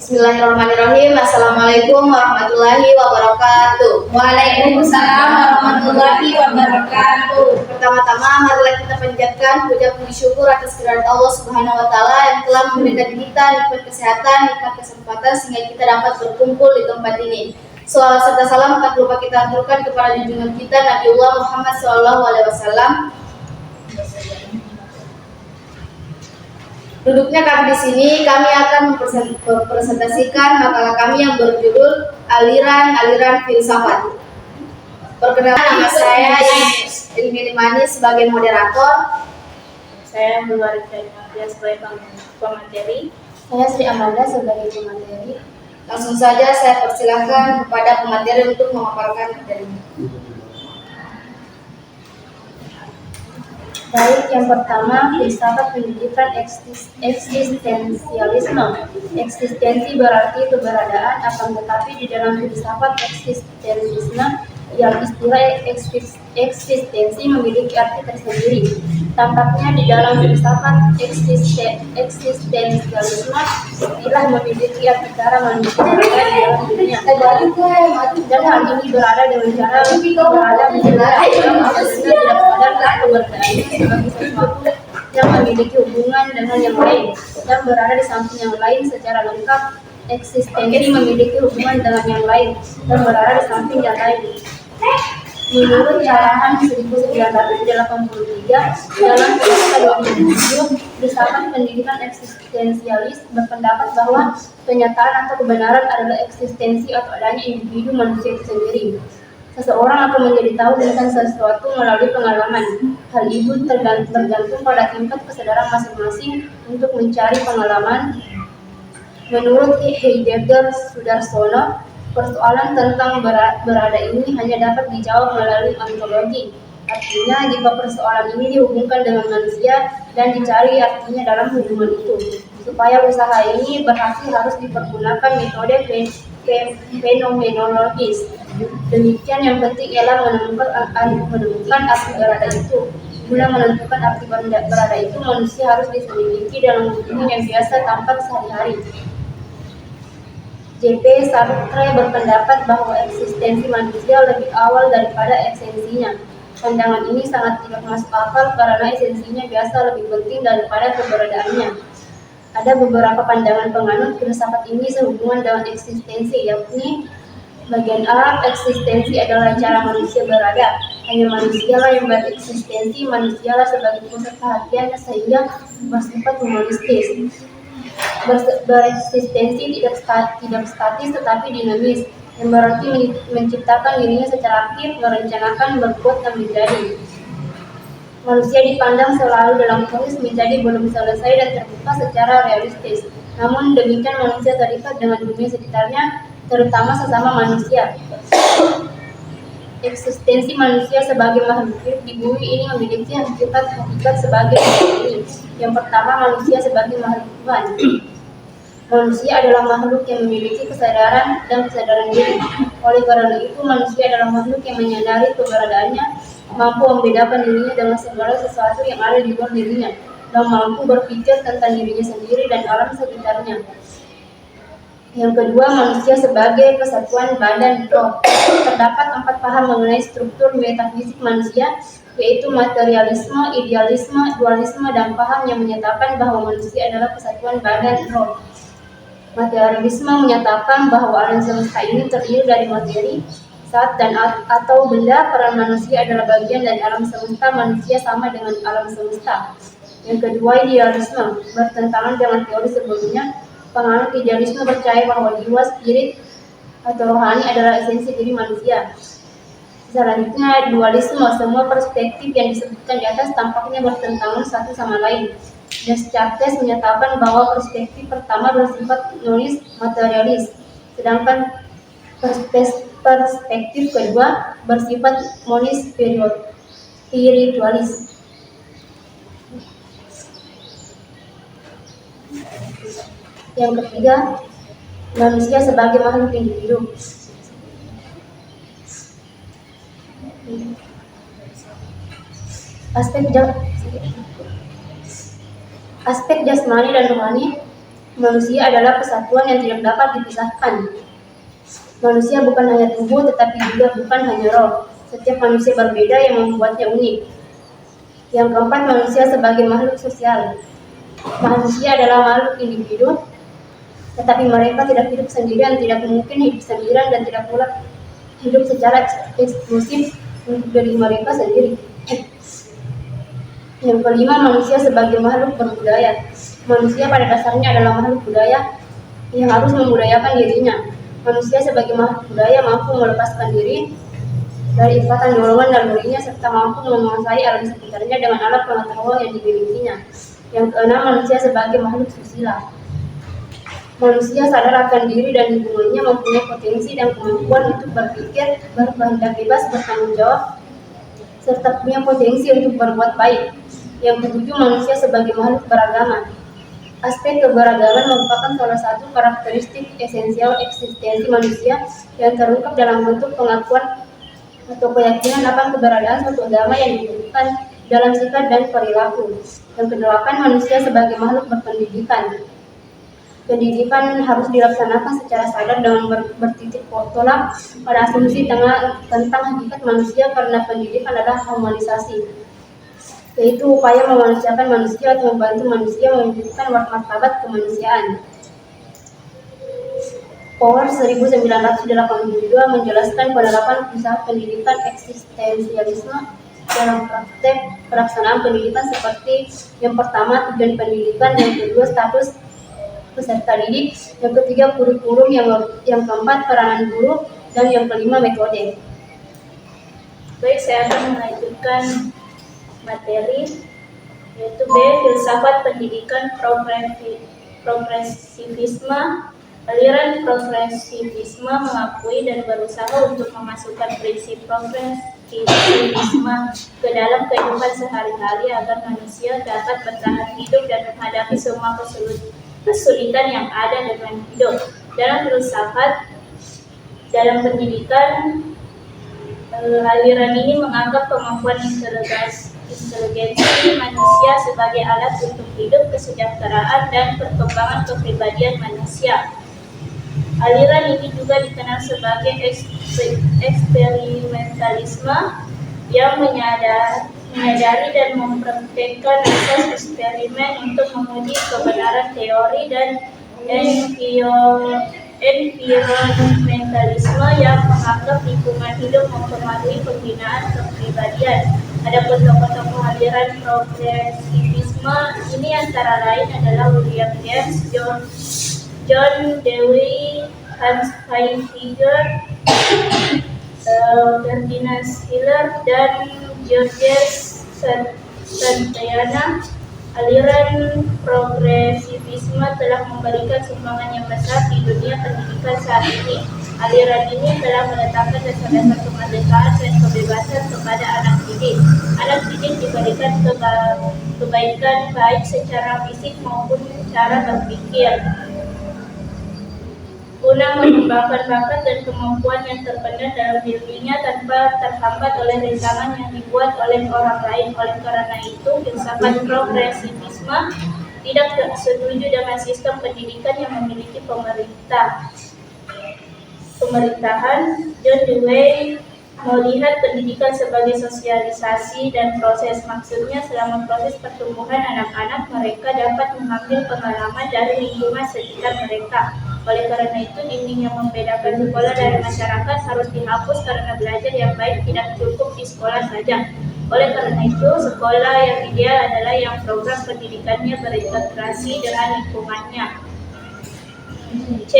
Bismillahirrahmanirrahim. Assalamualaikum warahmatullahi wabarakatuh. Waalaikumsalam warahmatullahi wabarakatuh. Pertama-tama, marilah kita panjatkan puja puji syukur atas kehadirat Allah Subhanahu wa taala yang telah memberikan kita nikmat kesehatan, nikmat kesempatan sehingga kita dapat berkumpul di tempat ini. Salawat serta salam tak lupa kita aturkan kepada junjungan kita Nabiullah Muhammad SAW. Duduknya kami di sini, kami akan mempresentasikan makalah kami yang berjudul Aliran-aliran Filsafat. Perkenalkan, nama saya Ilmi Limani sebagai moderator. Saya Nurwaridah Nadia sebagai pemateri. Saya Sri Amanda sebagai pemateri. Langsung saja saya persilahkan kepada pemateri untuk memaparkan materinya. Baik, yang pertama, filsafat pendidikan eksistensialisme. Eksistensi berarti keberadaan, akan tetapi di dalam filsafat eksistensialisme, yang istilah eksistensi memiliki arti tersendiri. Tampaknya di dalam filsafat eksistensialisme, istilah memiliki arti cara manusia berada di dalam dunia. Dan hal ini berada dengan cara berada di dalam manusia tidak sadar dan keberadaannya sebagai sesuatu yang memiliki hubungan dengan yang lain dan berada di samping yang lain secara lengkap. Eksistensi memiliki hubungan dengan yang lain dan berada di samping yang lain. Menurut Halaman 1983 dalam Filsafat 2007, filsafat pendidikan eksistensialis berpendapat bahwa kenyataan atau kebenaran adalah eksistensi atau adanya individu manusia itu sendiri. Seseorang akan menjadi tahu tentang sesuatu melalui pengalaman. Hal itu tergantung pada tingkat kesadaran masing-masing untuk mencari pengalaman. Menurut Heidegger Sudarsono, persoalan tentang berada ini hanya dapat dijawab melalui ontologi. Artinya, jika persoalan ini dihubungkan dengan manusia dan dicari artinya dalam hubungan itu. Supaya usaha ini berhasil harus dipergunakan metode fenomenologis. Demikian yang penting ialah menemukan arti berada itu. Guna menentukan arti berada itu, manusia harus diselidiki dalam hubungan yang biasa tampak sehari-hari. J.P. Sartre berpendapat bahwa eksistensi manusia lebih awal daripada esensinya. Pandangan ini sangat tidak masuk akal karena esensinya biasa lebih penting daripada keberadaannya. Ada beberapa pandangan penganut filsafat ini sehubungan dengan eksistensi, yakni bagian A, eksistensi adalah cara manusia berada. Hanya manusialah yang bereksistensi, manusialah sebagai pusat perhatian sehingga bersifat humanistis. Bereksistensi tidak statis tetapi dinamis, yang berarti menciptakan dirinya secara aktif, merencanakan, berbuat, dan menjadi. Manusia dipandang selalu dalam proses menjadi belum selesai dan terbuka secara realistis. Namun demikian manusia terikat dengan dunia sekitarnya, terutama sesama manusia. Eksistensi manusia sebagai makhluk hidup di bumi ini memiliki hakikat sebagai ini. Yang pertama, manusia sebagai makhluk Tuhan. Manusia adalah makhluk yang memiliki kesadaran dan kesadaran diri. Oleh karena itu, manusia adalah makhluk yang menyadari keberadaannya, mampu membedakan dirinya dengan segala sesuatu yang ada di luar dirinya, dan mampu berpikir tentang dirinya sendiri dan alam sekitarnya. Yang kedua, manusia sebagai kesatuan badan roh. Terdapat 4 paham mengenai struktur metafisik manusia, yaitu materialisme, idealisme, dualisme, dan paham yang menyatakan bahwa manusia adalah kesatuan badan roh. Materialisme menyatakan bahwa alam semesta ini terdiri dari materi, zat, dan atau benda. Peran manusia adalah bagian dari alam semesta, manusia sama dengan alam semesta. Yang kedua, idealisme. Bertentangan dengan teori sebelumnya, penganut idealisme percaya bahwa jiwa, spirit, atau rohani adalah esensi diri manusia. Selanjutnya, dualisme. Semua perspektif yang disebutkan di atas tampaknya bertentangan satu sama lain. Descartes menyatakan bahwa perspektif pertama bersifat nonis materialis, sedangkan perspektif kedua bersifat monis spiritualis. Yang ketiga, manusia sebagai makhluk individu. Aspek jasmani dan rohani. Manusia adalah kesatuan yang tidak dapat dipisahkan. Manusia bukan hanya tubuh, tetapi juga bukan hanya roh. Setiap manusia berbeda yang membuatnya unik. Yang keempat, manusia sebagai makhluk sosial. Manusia adalah makhluk individu, tetapi mereka tidak hidup sendirian, tidak mungkin hidup sendirian, dan tidak pula hidup secara eksklusif untuk diri mereka sendiri. Yang kelima, manusia sebagai makhluk berbudaya. Manusia pada dasarnya adalah makhluk budaya yang harus membudayakan dirinya. Manusia sebagai makhluk budaya mampu melepaskan diri dari ikatan dorongan nalurinya serta mampu menguasai alam sekitarnya dengan alat pengetahuan yang dimilikinya. Yang keenam, manusia sebagai makhluk susila. Manusia sadar akan diri dan lingkungannya, mempunyai potensi dan kemampuan untuk berpikir, berkehendak bebas, bertanggung jawab, serta punya potensi untuk berbuat baik. Yang ketujuh, manusia sebagai makhluk beragama. Aspek keberagaman merupakan salah satu karakteristik esensial eksistensi manusia yang terungkap dalam bentuk pengakuan atau keyakinan akan keberadaan suatu agama yang dibuktikan dalam sikap dan perilaku. Yang kedelapan, manusia sebagai makhluk berpendidikan. Pendidikan harus dilaksanakan secara sadar dengan bertitik tolak pada asumsi tentang hakikat manusia, karena pendidikan adalah humanisasi, yaitu upaya memanusiakan manusia atau membantu manusia mewujudkan martabat kemanusiaan. Power 1982 menjelaskan penerapan usaha pendidikan eksistensialisme dalam praktek pelaksanaan pendidikan seperti yang pertama, tujuan pendidikan, yang kedua, status peserta didik, yang ketiga, kurikulum, yang keempat, peranan guru, dan yang kelima, metode. Baik, saya akan melanjutkan materi, yaitu B. Filsafat pendidikan progresivisme. Aliran progresivisme mengakui dan berusaha untuk memasukkan prinsip progresivisme ke dalam kehidupan sehari-hari agar manusia dapat bertahan hidup dan menghadapi semua kesulitan yang ada dengan hidup. Dalam filsafat dalam pendidikan, aliran ini menganggap kemampuan inteligensi manusia sebagai alat untuk hidup, kesejahteraan, dan perkembangan kepribadian manusia. Aliran ini juga dikenal sebagai eksperimentalisme yang menyadari dan mempraktikkan proses eksperimen untuk menguji kebenaran teori, dan environmentalisme yang menganggap lingkungan hidup mempengaruhi pembinaan kepribadian. Adapun tokoh-tokoh aliran progresivisme ini antara lain adalah William James, John Dewey, Hans Heidegger, Ferdinand Schiller, dan Georges Santayana. Aliran progresivisme telah memberikan sumbangan yang besar di dunia pendidikan saat ini. Aliran ini telah meletakkan dasar-dasar kemerdekaan dan kebebasan kepada anak didik. Anak didik diberikan kebaikan baik secara fisik maupun cara berpikir, guna mengembangkan bakat dan kemampuan yang terpendam dalam dirinya tanpa terhambat oleh rintangan yang dibuat oleh orang lain. Oleh karena itu, filsafat progresivisme tidak setuju dengan sistem pendidikan yang memiliki pemerintahan. John Dewey melihat pendidikan sebagai sosialisasi dan proses. Maksudnya, selama proses pertumbuhan anak-anak, mereka dapat mengambil pengalaman dari lingkungan sekitar mereka. Oleh karena itu, dinding yang membedakan sekolah dari masyarakat harus dihapus, karena belajar yang baik tidak cukup di sekolah saja. Oleh karena itu, sekolah yang ideal adalah yang program pendidikannya berintegrasi dengan lingkungannya. C.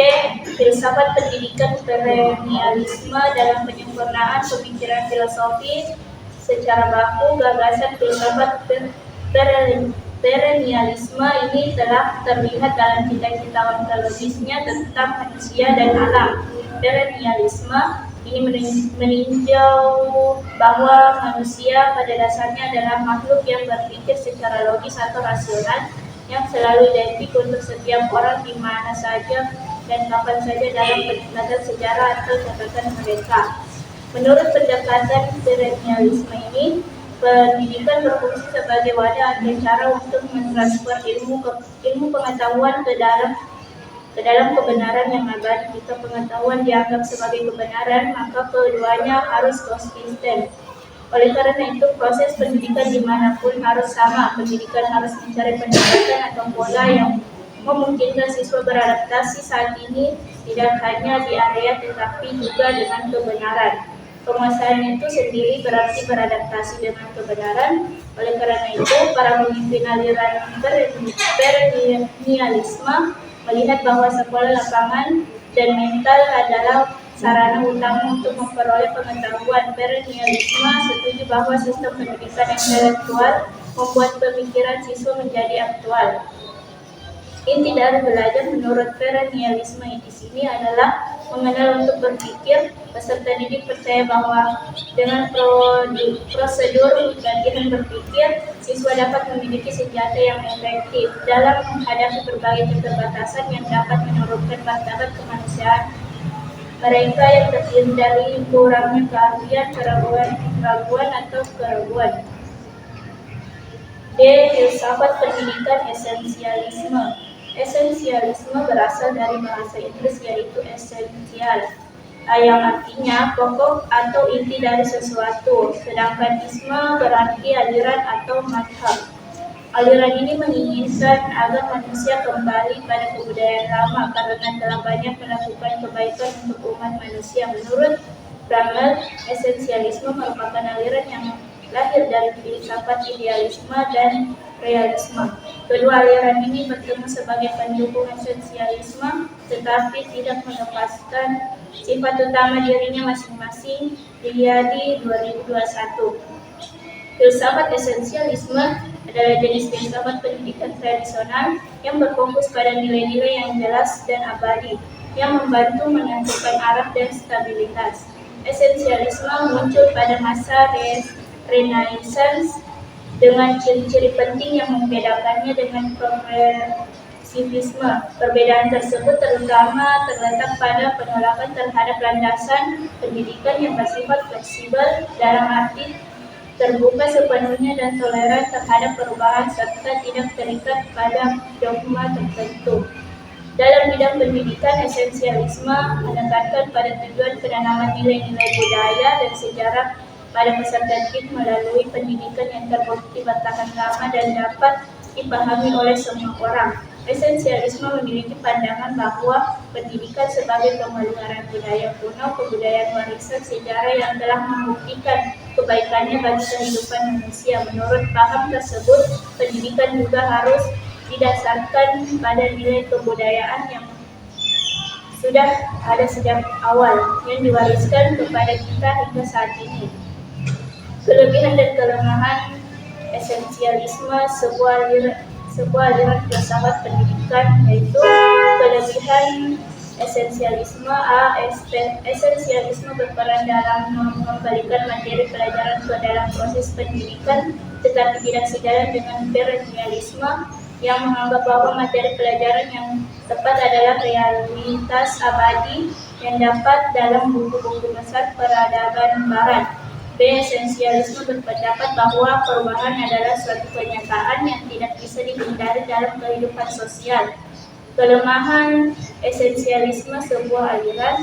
Filsafat pendidikan perennialisme dalam penyempurnaan pemikiran filosofis secara baku. Gagasan filsafat perennialisme ini telah terlihat dalam cita-cita ontologisnya tentang manusia dan alam. Perennialisme ini meninjau bahwa manusia pada dasarnya adalah makhluk yang berpikir secara logis atau rasional, yang selalu identik untuk setiap orang di mana saja dan kapan saja dalam peningkatan sejarah atau catatan mereka. Menurut pendekatan perennialisme ini, pendidikan berfungsi sebagai wadah atau cara untuk mentransfer ilmu pengetahuan ke dalam ke dalam kebenaran yang abadi. Jika pengetahuan dianggap sebagai kebenaran, maka keduanya harus konsisten. Oleh karena itu, proses pendidikan dimanapun harus sama. Pendidikan harus mencari pendekatan atau pola yang memungkinkan siswa beradaptasi saat ini, tidak hanya di area tetapi juga dengan kebenaran. Penguasaan itu sendiri berarti beradaptasi dengan kebenaran. Oleh karena itu, para pemimpin aliran perennialisme melihat bahwa sekolah lapangan dan mental adalah sarana utama untuk memperoleh pengetahuan. Perennialisme setuju bahwa sistem pendidikan intelektual membuat pemikiran siswa menjadi aktual. Inti dari belajar menurut perennialisme di sini adalah mengenal untuk berpikir. Peserta didik percaya bahwa dengan prosedur latihan berpikir, siswa dapat memiliki senjata yang efektif dalam menghadapi berbagai keterbatasan yang dapat menurunkan martabat kemanusiaan mereka yang terdiri dari kurangnya keahlian, keraguan atau keraguan. D. Filsafat pendidikan esensialisme. Esensialisme berasal dari bahasa Inggris yaitu essential, yang artinya pokok atau inti dari sesuatu, sedangkan isme berarti aliran atau madhab. Aliran ini menginginkan agar manusia kembali pada kebudayaan lama karena telah banyak melakukan kebaikan untuk umat manusia. Menurut Bramel, esensialisme merupakan aliran yang lahir dari filsafat idealisme dan realisme. Kedua aliran ini bertemu sebagai pendukung esensialisme, tetapi tidak melepaskan sifat utama dirinya masing-masing. Riyadi 2021. Filsafat esensialisme adalah jenis filsafat pendidikan tradisional yang berfokus pada nilai-nilai yang jelas dan abadi, yang membantu menentukan arah dan stabilitas. Esensialisme muncul pada masa Renaissance dengan ciri-ciri penting yang membedakannya dengan progresivisme. Perbedaan tersebut terutama terletak pada penolakan terhadap landasan pendidikan yang bersifat fleksibel dalam arti terbuka sepenuhnya dan toleran terhadap perubahan serta tidak terikat pada dogma tertentu. Dalam bidang pendidikan, esensialisme menekankan pada tujuan penanaman nilai-nilai budaya dan sejarah pada peserta didik melalui pendidikan yang terbukti bertahan lama dan dapat dipahami oleh semua orang. Esensialisme memiliki pandangan bahwa pendidikan sebagai pemeliharaan budaya kuno, kebudayaan warisan sejarah yang telah membuktikan kebaikannya bagi kehidupan manusia. Menurut paham tersebut, pendidikan juga harus didasarkan pada nilai kebudayaan yang sudah ada sejak awal, yang diwariskan kepada kita hingga saat ini. Kelebihan dan kelemahan esensialisme sebuah aliran filsafat pendidikan, yaitu kelebihan esensialisme. Esensialisme berperan dalam mengembalikan materi pelajaran ke dalam proses pendidikan, tetapi tidak sejalan dengan perennialisme yang menganggap bahwa materi pelajaran yang tepat adalah realitas abadi yang dapat dalam buku-buku besar peradaban barat. B. Esensialisme berpendapat bahwa perubahan adalah suatu kenyataan yang tidak bisa dihindari dalam kehidupan sosial. Kelemahan esensialisme sebuah aliran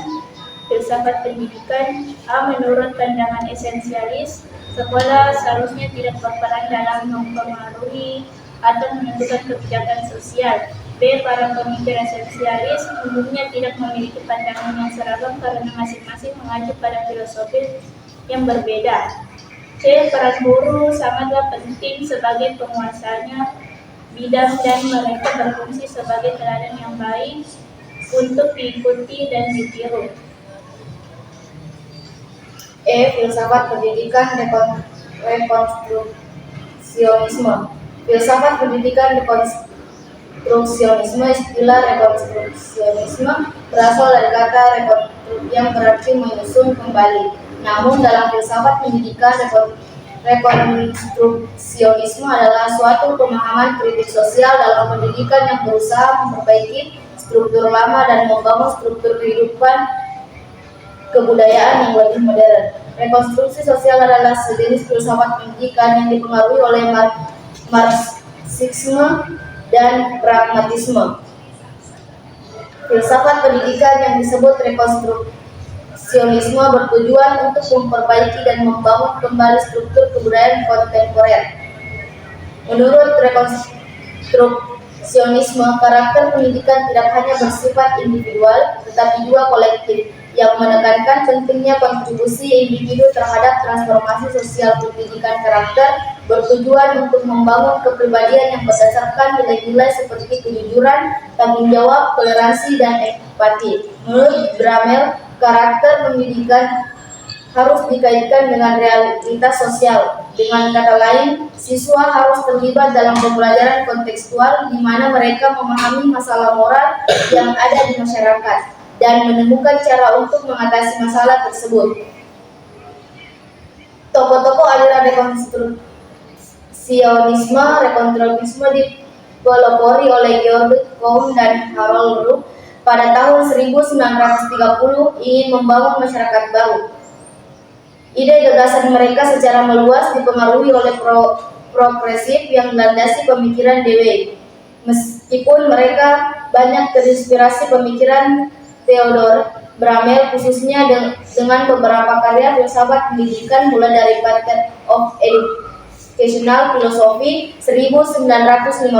filsafat pendidikan. A. Menurut pandangan esensialis, sekolah seharusnya tidak berperan dalam mempengaruhi atau menentukan kebijakan sosial. B. Para pemikir esensialis umumnya tidak memiliki pandangan yang seragam karena masing-masing mengacu pada filosofi yang berbeda. C. Peran guru sangatlah penting sebagai penguasanya bidang dan mereka berfungsi sebagai teladan yang baik untuk diikuti dan ditiru. E. Filsafat pendidikan rekonstruksionisme. Filsafat pendidikan rekonstruksionisme. Istilah rekonstruksionisme berasal dari kata rekonstruk yang berarti menyusun kembali. Namun dalam filsafat pendidikan, rekonstruksionisme adalah suatu pemahaman kritik sosial dalam pendidikan yang berusaha memperbaiki struktur lama dan membangun struktur kehidupan kebudayaan yang lebih modern. Rekonstruksi sosial adalah sejenis filsafat pendidikan yang dipengaruhi oleh Marxisme dan pragmatisme. Filsafat pendidikan yang disebut rekonstruksionisme bertujuan untuk memperbaiki dan membangun kembali struktur kebudayaan kontemporer. Menurut rekonstruksionisme, karakter pendidikan tidak hanya bersifat individual, tetapi juga kolektif, yang menekankan pentingnya kontribusi individu terhadap transformasi sosial. Pendidikan karakter bertujuan untuk membangun kepribadian yang berdasarkan nilai-nilai seperti kejujuran, tanggung jawab, toleransi, dan empati. Menurut Bramel, karakter pendidikan harus dikaitkan dengan realitas sosial. Dengan kata lain, siswa harus terlibat dalam pembelajaran kontekstual di mana mereka memahami masalah moral yang ada di masyarakat dan menemukan cara untuk mengatasi masalah tersebut. Tokoh-tokoh aliran rekonstruksionisme dipelopori oleh George Cohn dan Harold Rook pada tahun 1930 ingin membangun masyarakat baru. Ide gagasan mereka secara meluas dipengaruhi oleh progresif yang melandasi pemikiran Dewey. Meskipun mereka banyak terinspirasi pemikiran Theodore Bramel, khususnya dengan beberapa karya filsafat pendidikan mulai dari Pattern of Educational Philosophy 1950.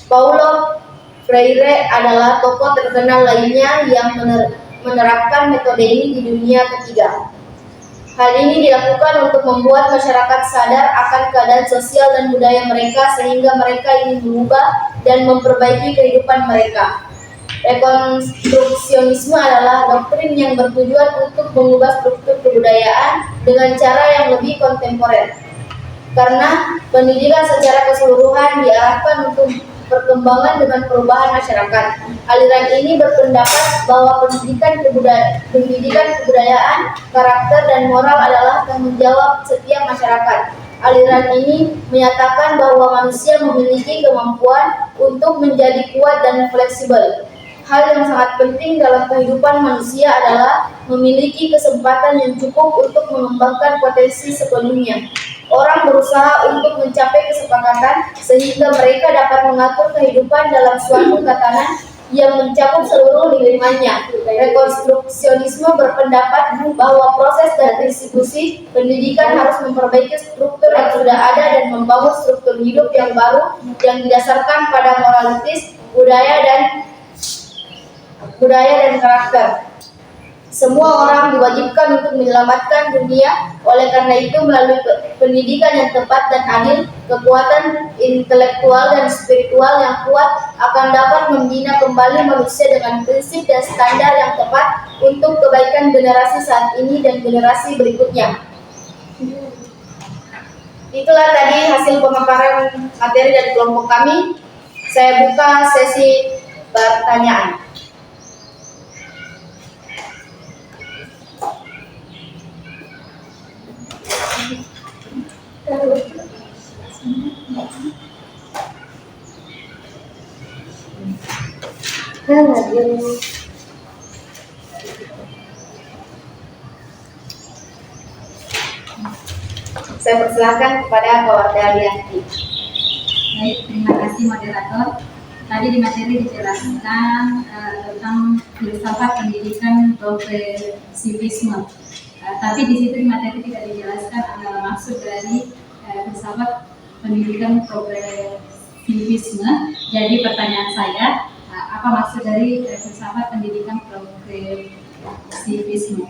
Paulo Freire adalah tokoh terkenal lainnya yang menerapkan metode ini di dunia ketiga. Hal ini dilakukan untuk membuat masyarakat sadar akan keadaan sosial dan budaya mereka sehingga mereka ingin mengubah dan memperbaiki kehidupan mereka. Rekonstruksionisme adalah doktrin yang bertujuan untuk mengubah struktur kebudayaan dengan cara yang lebih kontemporer. Karena pendidikan secara keseluruhan diarahkan untuk perkembangan dengan perubahan masyarakat. Aliran ini berpendapat bahwa pendidikan kebudayaan, karakter, dan moral adalah tanggung jawab setiap masyarakat. Aliran ini menyatakan bahwa manusia memiliki kemampuan untuk menjadi kuat dan fleksibel. Hal yang sangat penting dalam kehidupan manusia adalah memiliki kesempatan yang cukup untuk mengembangkan potensi sepenuhnya. Orang berusaha untuk mencapai kesepakatan sehingga mereka dapat mengatur kehidupan dalam suatu tatanan yang mencakup seluruh lingkungannya. Rekonstruksionisme berpendapat bahwa proses dan institusi pendidikan harus memperbaiki struktur yang sudah ada dan membangun struktur hidup yang baru yang didasarkan pada moralitas, budaya dan karakter. Semua orang diwajibkan untuk menyelamatkan dunia. Oleh karena itu, melalui pendidikan yang tepat dan adil, kekuatan intelektual dan spiritual yang kuat akan dapat membina kembali manusia dengan prinsip dan standar yang tepat untuk kebaikan generasi saat ini dan generasi berikutnya. Itulah tadi hasil pemaparan materi dari kelompok kami. Saya buka sesi pertanyaan. Saya persilakan kepada Kawarda Alianti. Baik, terima kasih moderator. Tadi di materi dijelaskan tentang filsafat pendidikan progresivisme. Tapi di situ di materi tidak dijelaskan maksud dari filsafat pendidikan progresivisme. Jadi pertanyaan saya, apa maksud dari filsafat pendidikan progresivisme?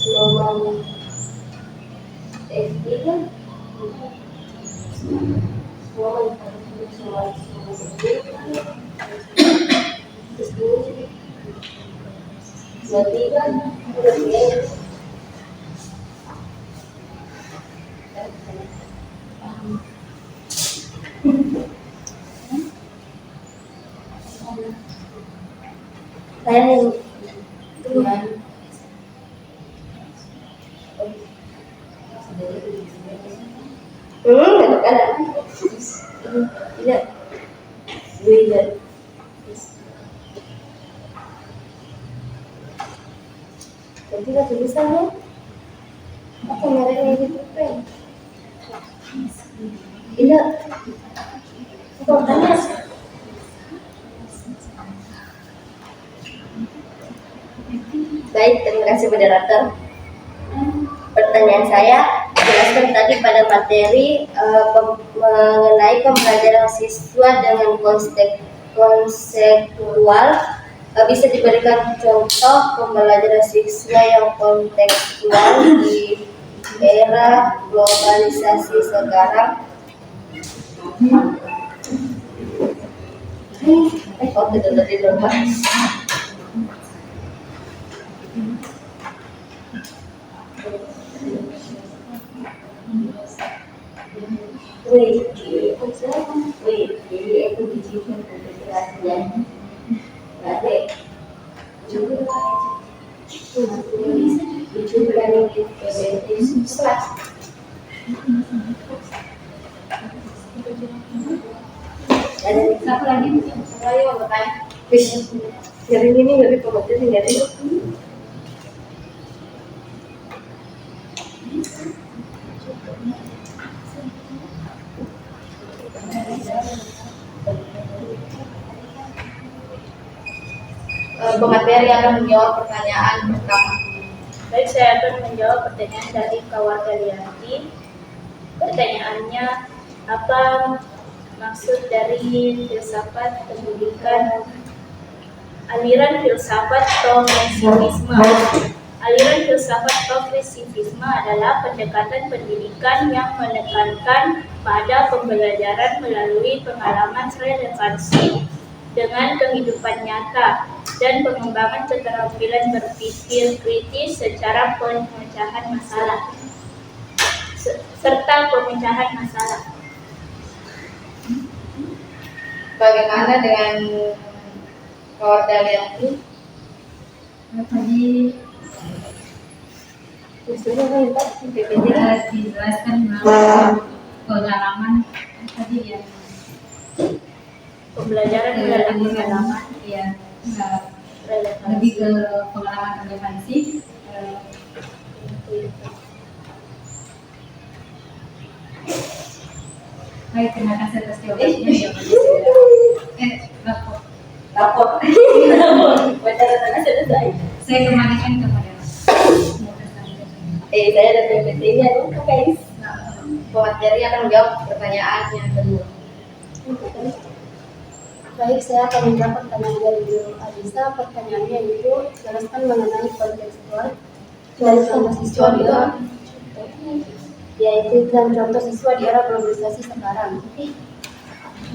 Gelombang SD kan semua berarti kan udah biaya. Saya nih Tuhan. Ada. Tidak. Beda. Jadi lah tulisannya. Apa mereka gitu kan? Tidak. Kau tanya. Baik, terima kasih moderator. Pertanyaan saya jelaskan tadi pada materi mengenai pembelajaran siswa dengan konseptual. Bisa diberikan contoh pembelajaran siswa yang kontekstual di era globalisasi sekarang? Oh, betul tadi lupa. Itu dijikan keberhasilan. Baik. Juga ada satu lagi, ayo bertanya. Dari ini nggak dipromosi nggak sih? Pemateri akan menjawab pertanyaan pertama. Baik, saya akan menjawab pertanyaan dari Kawarga Lianti. Pertanyaannya, apa maksud dari filsafat pendidikan? Aliran filsafat progresivisme. Aliran filsafat progresivisme adalah pendekatan pendidikan yang menekankan pada pembelajaran melalui pengalaman relevansi dengan kehidupan nyata dan pengembangan keterampilan berpikir kritis secara pemecahan masalah serta pemecahan masalah. Bagaimana dengan keluarga Lianti? Tadi dijelaskan melalui pengalaman tadi ya. Pembelajaran melalui pengalaman ya, lebih ke pengalaman relevansi. Baik, terima kasih atas jawabannya. Lapor. Saya kembalikan ke moderator. Saya ada PPT-nya dong, guys. Pemateri akan menjawab pertanyaan yang kedua. Baik, saya akan menjawab pertanyaan dari Bu Alisa. Pertanyaannya itu jelaskan mengenai kontekstual dan contoh siswa di era, yaitu dan contoh siswa di era globalisasi sekarang.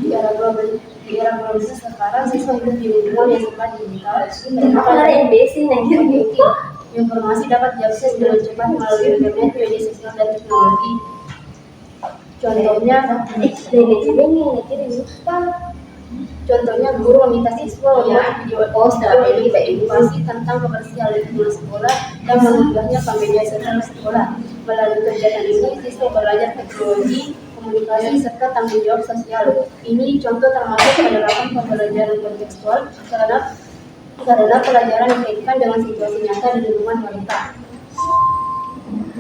Di era globalisasi sekarang, siswa hidup di lingkungan yang serba digital. Informasi dapat diakses dengan cepat melalui internet, media sosial, dan teknologi. Contohnya guru meminta siswa membuat video edukasi tentang kebersihan lingkungan sekolah dan mengunggahnya ke media sosial sekolah. Melalui kegiatan ini, siswa belajar teknologi, komunikasi, serta tanggung jawab sosial. Ini contoh termasuk penerapan pembelajaran kontekstual karena pelajaran dikaitkan dengan situasi nyata di lingkungan mereka.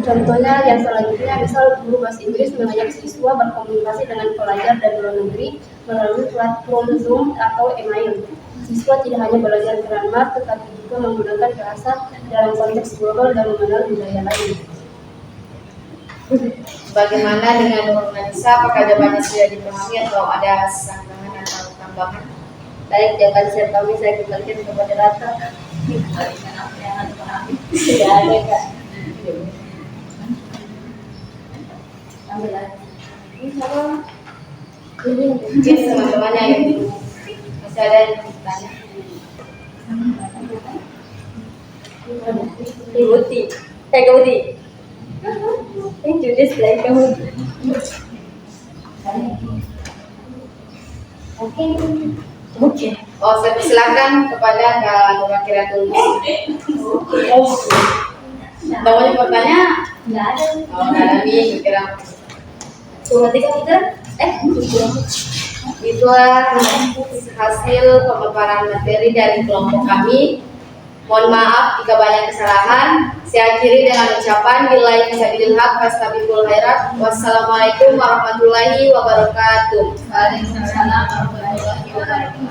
Contohnya yang selanjutnya, misal guru bahasa Inggris mengajak siswa berkomunikasi dengan pelajar dari luar negeri melalui platform Zoom atau email. Siswa tidak hanya belajar grammar, tetapi juga menggunakan bahasa dalam konteks global dan mengenal budaya lain. Bagaimana dengan Nurmanisa? Apakah jawabannya sudah dipahami atau ada sanggahan atau tambahan? Baik, jawaban saya kembalikan ke moderator. Tidak ada Kak. Ambil lagi. Ini siapa? Mungkin teman-temannya yang masih ada yang bertanya. Kemuti. Kemuti. Ini Judis dari Kemuti. Oke. Oh, saya persilakan kepada Kak Nurwakiratul Namanya bertanya? Nggak ada. Oh, Kak Nami, kira Cuma tiga kita. itulah hasil pemaparan materi dari kelompok kami. Mohon maaf jika banyak kesalahan. Saya akhiri dengan ucapan billahi taufiq fastabiqul khairat. Wassalamualaikum warahmatullahi wabarakatuh. Waalaikumsalam warahmatullahi wabarakatuh.